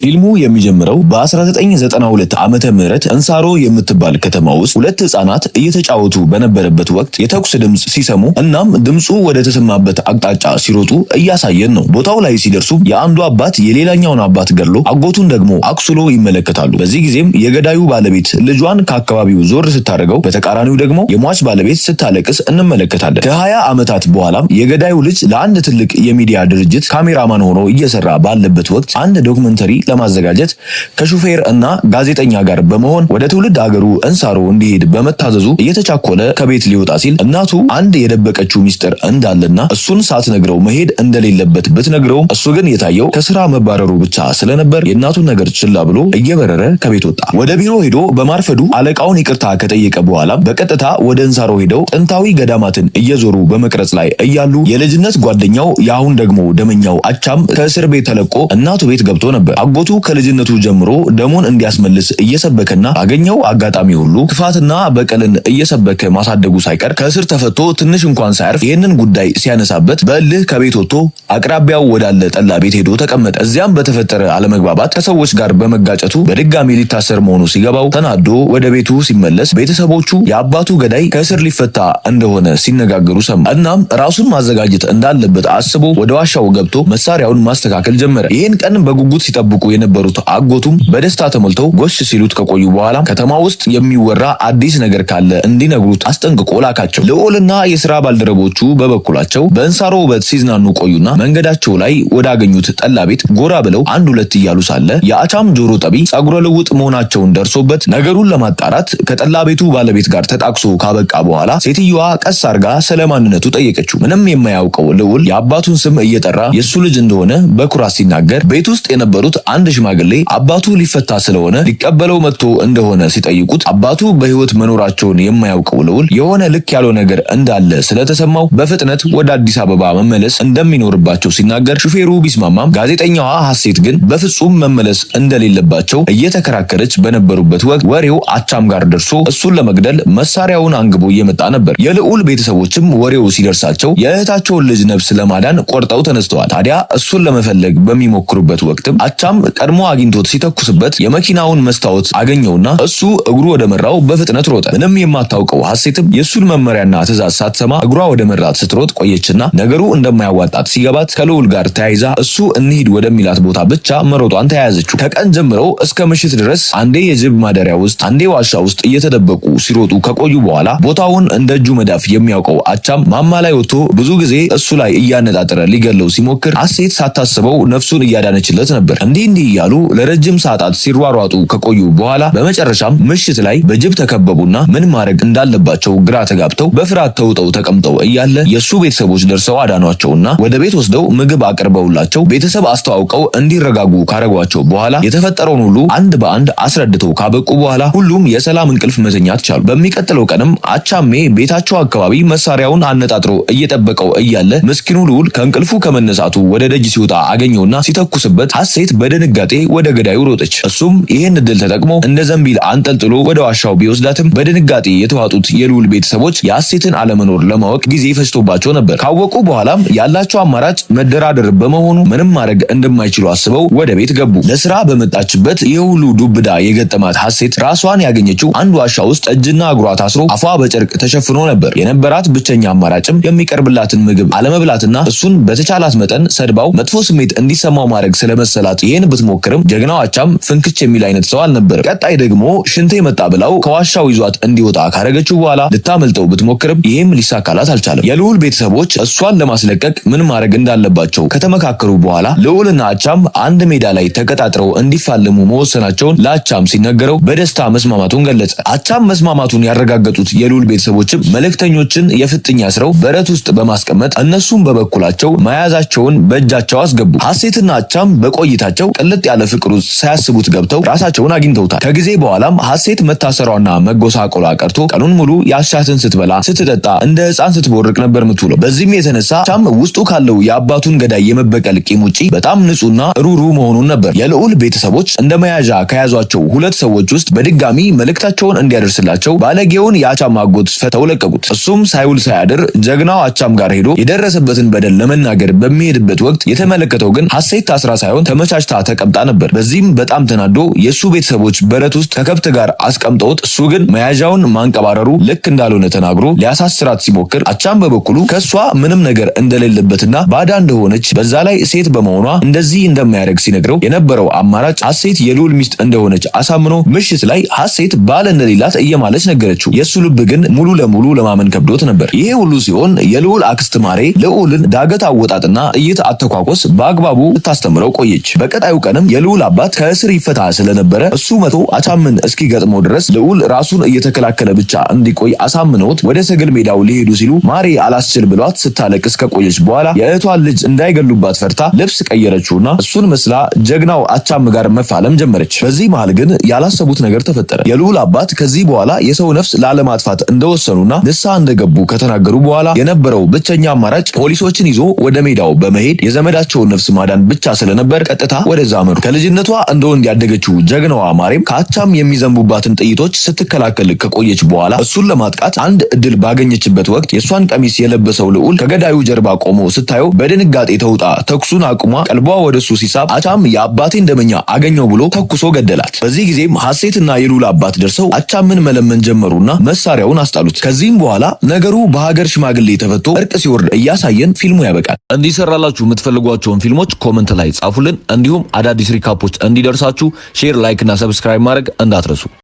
ፊልሙ የሚጀምረው በ1992 ዓመተ ምህረት እንሳሮ የምትባል ከተማ ውስጥ ሁለት ህፃናት እየተጫወቱ በነበረበት ወቅት የተኩስ ድምጽ ሲሰሙ እናም ድምጹ ወደ ተሰማበት አቅጣጫ ሲሮጡ እያሳየን ነው። ቦታው ላይ ሲደርሱ የአንዱ አባት የሌላኛውን አባት ገድሎ አጎቱን ደግሞ አቁስሎ ይመለከታሉ። በዚህ ጊዜም የገዳዩ ባለቤት ልጇን ከአካባቢው ዞር ስታደርገው፣ በተቃራኒው ደግሞ የሟች ባለቤት ስታለቅስ እንመለከታለን። ከ20 ዓመታት በኋላም የገዳዩ ልጅ ለአንድ ትልቅ የሚዲያ ድርጅት ካሜራማን ሆኖ እየሰራ ባለበት ወቅት አንድ ዶክመንተሪ ለማዘጋጀት ከሹፌር እና ጋዜጠኛ ጋር በመሆን ወደ ትውልድ ሀገሩ እንሳሮ እንዲሄድ በመታዘዙ እየተቻኮለ ከቤት ሊወጣ ሲል እናቱ አንድ የደበቀችው ሚስጥር እንዳለና እሱን ሳትነግረው መሄድ እንደሌለበት ብትነግረውም እሱ ግን የታየው ከስራ መባረሩ ብቻ ስለነበር የእናቱን ነገር ችላ ብሎ እየበረረ ከቤት ወጣ። ወደ ቢሮ ሄዶ በማርፈዱ አለቃውን ይቅርታ ከጠየቀ በኋላ በቀጥታ ወደ እንሳሮ ሄደው ጥንታዊ ገዳማትን እየዞሩ በመቅረጽ ላይ እያሉ የልጅነት ጓደኛው የአሁን ደግሞ ደመኛው አቻም ከእስር ቤት ተለቆ እናቱ ቤት ገብቶ ነበር። አጎቱ ከልጅነቱ ጀምሮ ደሙን እንዲያስመልስ እየሰበከና ባገኘው አጋጣሚ ሁሉ ክፋትና በቀልን እየሰበከ ማሳደጉ ሳይቀር ከእስር ተፈቶ ትንሽ እንኳን ሳያርፍ ይህንን ጉዳይ ሲያነሳበት በእልህ ከቤት ወጥቶ አቅራቢያው ወዳለ ጠላ ቤት ሄዶ ተቀመጠ። እዚያም በተፈጠረ አለመግባባት ከሰዎች ጋር በመጋጨቱ በድጋሚ ሊታሰር መሆኑ ሲገባው ተናዶ ወደ ቤቱ ሲመለስ ቤተሰቦቹ የአባቱ ገዳይ ከእስር ሊፈታ እንደሆነ ሲነጋገሩ ሰማ። እናም ራሱን ማዘጋጀት እንዳለበት አስቦ ወደ ዋሻው ገብቶ መሳሪያውን ማስተካከል ጀመረ። ይህን ቀን በጉጉት ሲጠብቁ የነበሩት አጎቱም በደስታ ተሞልተው ጎሽ ሲሉት ከቆዩ በኋላ ከተማ ውስጥ የሚወራ አዲስ ነገር ካለ እንዲነግሩት አስጠንቅቆ ላካቸው። ልዑልና የሥራ ባልደረቦቹ በበኩላቸው በእንሳሮ ውበት ሲዝናኑ ቆዩና መንገዳቸው ላይ ወዳገኙት ጠላ ቤት ጎራ ብለው አንድ ሁለት እያሉ ሳለ የአቻም ጆሮ ጠቢ ጸጉረ ልውጥ መሆናቸውን ደርሶበት ነገሩን ለማጣራት ከጠላ ቤቱ ባለቤት ጋር ተጣቅሶ ካበቃ በኋላ ሴትዮዋ ቀስ አርጋ ስለ ማንነቱ ጠየቀችው። ምንም የማያውቀው ልዑል የአባቱን ስም እየጠራ የሱ ልጅ እንደሆነ በኩራት ሲናገር ቤት ውስጥ የነበሩት አንድ ሽማግሌ አባቱ ሊፈታ ስለሆነ ሊቀበለው መጥቶ እንደሆነ ሲጠይቁት አባቱ በሕይወት መኖራቸውን የማያውቀው ልዑል የሆነ ልክ ያለው ነገር እንዳለ ስለተሰማው በፍጥነት ወደ አዲስ አበባ መመለስ እንደሚኖርባቸው ሲናገር ሹፌሩ ቢስማማም ጋዜጠኛዋ ሐሴት ግን በፍጹም መመለስ እንደሌለባቸው እየተከራከረች በነበሩበት ወቅት ወሬው አቻም ጋር ደርሶ እሱን ለመግደል መሳሪያውን አንግቦ እየመጣ ነበር። የልዑል ቤተሰቦችም ወሬው ሲደርሳቸው የእህታቸውን ልጅ ነፍስ ለማዳን ቆርጠው ተነስተዋል። ታዲያ እሱን ለመፈለግ በሚሞክሩበት ወቅትም አቻም ቀድሞ አግኝቶት ሲተኩስበት የመኪናውን መስታወት አገኘውና እሱ እግሩ ወደ መራው በፍጥነት ሮጠ። ምንም የማታውቀው ሐሴትም የሱን መመሪያና ትዕዛዝ ሳትሰማ እግሯ ወደ መራት ስትሮጥ ቆየችና ነገሩ እንደማያዋጣት ሲገባት ከልዑል ጋር ተያይዛ እሱ እንሂድ ወደሚላት ቦታ ብቻ መሮጧን ተያያዘችው። ከቀን ጀምረው እስከ ምሽት ድረስ አንዴ የጅብ ማደሪያ ውስጥ አንዴ ዋሻ ውስጥ እየተደበቁ ሲሮጡ ከቆዩ በኋላ ቦታውን እንደ እጁ መዳፍ የሚያውቀው አቻም ማማ ላይ ወጥቶ ብዙ ጊዜ እሱ ላይ እያነጣጠረ ሊገለው ሲሞክር ሐሴት ሳታስበው ነፍሱን እያዳነችለት ነበር። እንዲህ እያሉ ለረጅም ሰዓታት ሲሯሯጡ ከቆዩ በኋላ በመጨረሻም ምሽት ላይ በጅብ ተከበቡና ምን ማድረግ እንዳለባቸው ግራ ተጋብተው በፍርሃት ተውጠው ተቀምጠው እያለ የሱ ቤተሰቦች ደርሰው አዳኗቸውና ወደ ቤት ወስደው ምግብ አቅርበውላቸው ቤተሰብ አስተዋውቀው እንዲረጋጉ ካረጓቸው በኋላ የተፈጠረውን ሁሉ አንድ በአንድ አስረድተው ካበቁ በኋላ ሁሉም የሰላም እንቅልፍ መተኛት ቻሉ። በሚቀጥለው ቀንም አቻሜ ቤታቸው አካባቢ መሳሪያውን አነጣጥሮ እየጠበቀው እያለ ምስኪኑ ልዑል ከእንቅልፉ ከመነሳቱ ወደ ደጅ ሲወጣ አገኘውና ሲተኩስበት ሐሴት በድንጋጤ ወደ ገዳዩ ሮጠች። እሱም ይህን እድል ተጠቅሞ እንደ ዘንቢል አንጠልጥሎ ወደ ዋሻው ቢወስዳትም በድንጋጤ የተዋጡት የልዑል ቤተሰቦች የሐሴትን አለመኖር ለማወቅ ጊዜ ፈጅቶባቸው ነበር። ካወቁ በኋላም ያላቸው አማራጭ መደራደር በመሆኑ ምንም ማድረግ እንደማይችሉ አስበው ወደ ቤት ገቡ። ለስራ በመጣችበት ይህ ሁሉ ዱብዳ የገጠማት ሐሴት ራሷን ያገኘችው አንድ ዋሻ ውስጥ እጅና እግሯ ታስሮ አፏ በጨርቅ ተሸፍኖ ነበር። የነበራት ብቸኛ አማራጭም የሚቀርብላትን ምግብ አለመብላትና እሱን በተቻላት መጠን ሰድባው መጥፎ ስሜት እንዲሰማው ማድረግ ስለመሰላት ይህን ብትሞክርም ጀግናው አቻም ፍንክች የሚል አይነት ሰው አልነበር። ቀጣይ ደግሞ ሽንቴ መጣ ብላው ከዋሻው ይዟት እንዲወጣ ካረገችው በኋላ ልታመልጠው ብትሞክርም ይህም ሊሳካላት አልቻለም። የልዑል ቤተሰቦች እሷን ለማስለቀቅ ምን ማድረግ እንዳለባቸው ከተመካከሩ በኋላ ልዑልና አቻም አንድ ሜዳ ላይ ተቀጣጥረው እንዲፋለሙ መወሰናቸውን ለአቻም ሲነገረው በደስታ መስማማቱን ገለጸ። አቻም መስማማቱን ያረጋገጡት የልዑል ቤተሰቦችም መልእክተኞችን የፍጥኝ አስረው በረት ውስጥ በማስቀመጥ እነሱም በበኩላቸው መያዛቸውን በእጃቸው አስገቡ። ሐሴትና አቻም በቆይታቸው ቅልጥ ያለ ፍቅር ውስጥ ሳያስቡት ገብተው ራሳቸውን አግኝተውታል። ከጊዜ በኋላም ሐሴት መታሰሯና መጎሳቆሏ ቀርቶ ቀኑን ሙሉ ያሻትን ስትበላ ስትጠጣ እንደ ሕፃን ስትቦርቅ ነበር የምትውለው። በዚህም የተነሳ አቻም ውስጡ ካለው የአባቱን ገዳይ የመበቀል ቂም ውጪ በጣም ንጹህና ሩሩ መሆኑን ነበር። የልዑል ቤተሰቦች እንደ መያዣ ከያዟቸው ሁለት ሰዎች ውስጥ በድጋሚ መልእክታቸውን እንዲያደርስላቸው ባለጌውን የአቻም አጎት ፈተው ለቀቁት። እሱም ሳይውል ሳያድር ጀግናው አቻም ጋር ሄዶ የደረሰበትን በደል ለመናገር በሚሄድበት ወቅት የተመለከተው ግን ሐሴት ታስራ ሳይሆን ተመቻችታ ተቀምጣ ነበር። በዚህም በጣም ተናዶ የሱ ቤተሰቦች በረት ውስጥ ከከብት ጋር አስቀምጠውት እሱ ግን መያዣውን ማንቀባረሩ ልክ እንዳልሆነ ተናግሮ ሊያሳስራት ሲሞክር አቻም በበኩሉ ከሷ ምንም ነገር እንደሌለበትና ባዳ እንደሆነች በዛ ላይ ሴት በመሆኗ እንደዚህ እንደማያደርግ ሲነግረው የነበረው አማራጭ ሐሴት የልዑል ሚስት እንደሆነች አሳምኖ ምሽት ላይ ሐሴት ባል እንደሌላት እየማለች ነገረችው። የሱ ልብ ግን ሙሉ ለሙሉ ለማመን ከብዶት ነበር። ይሄ ሁሉ ሲሆን የልዑል አክስት ማሬ ልዑልን ዳገት አወጣጥና ጥይት አተኳኮስ በአግባቡ ስታስተምረው ቆየች። በቀጣዩ ቀንም የልዑል አባት ከእስር ይፈታ ስለነበረ እሱ መቶ አቻምን እስኪገጥመው ድረስ ልዑል ራሱን እየተከላከለ ብቻ እንዲቆይ አሳምነውት ወደ ሰገል ሜዳው ሊሄዱ ሲሉ ማሬ አላስችል ብሏት ስታለቅስ ከቆየች በኋላ የእህቷን ልጅ እንዳይገሉባት ፈርታ ልብስ ቀየረችውና እሱን መስላ ጀግናው አቻም ጋር መፋለም ጀመረች። በዚህ መሃል ግን ያላሰቡት ነገር ተፈጠረ። የልዑል አባት ከዚህ በኋላ የሰው ነፍስ ላለማጥፋት እንደወሰኑና ንስሐ እንደገቡ ከተናገሩ በኋላ የነበረው ብቸኛ አማራጭ ፖሊሶችን ይዞ ወደ ሜዳው በመሄድ የዘመዳቸውን ነፍስ ማዳን ብቻ ስለነበር ቀጥታ ወደዛ አመሩ። ከልጅነቷ እንደ ወንድ ያደገችው ጀግናዋ ማሬም ከአቻም የሚዘንቡባትን ጥይቶች ስትከላከል ከቆየች በኋላ እሱን ለማጥቃት አንድ እድል ባገኘችበት ወቅት የሷን ቀሚስ የለበሰው ልዑል ከገዳዩ ጀርባ ቆሞ ስታየው በድንጋጤ ተውጣ ተኩሱን አቁማ ቀልቧ ወደሱ ሲሳብ አቻም የአባቴን ደመኛ አገኘው ብሎ ተኩሶ ገደላት። በዚህ ጊዜም ሐሴትና የልዑል አባት ደርሰው አቻምን መለመን ጀመሩና መሳሪያውን አስጣሉት። ከዚህም በኋላ ነገሩ በሀገር ሽማግሌ ተፈቶ እርቅ ሲወርድ እያሳየን ፊልሙ ያበቃል። እንዲሰራላችሁ የምትፈልጓቸውን ፊልሞች ኮመንት ላይ ጻፉልን። እንዲሁም አዳዲስ ሪካፖች እንዲደርሳችሁ ሼር፣ ላይክ እና ሰብስክራይብ ማድረግ እንዳትረሱ።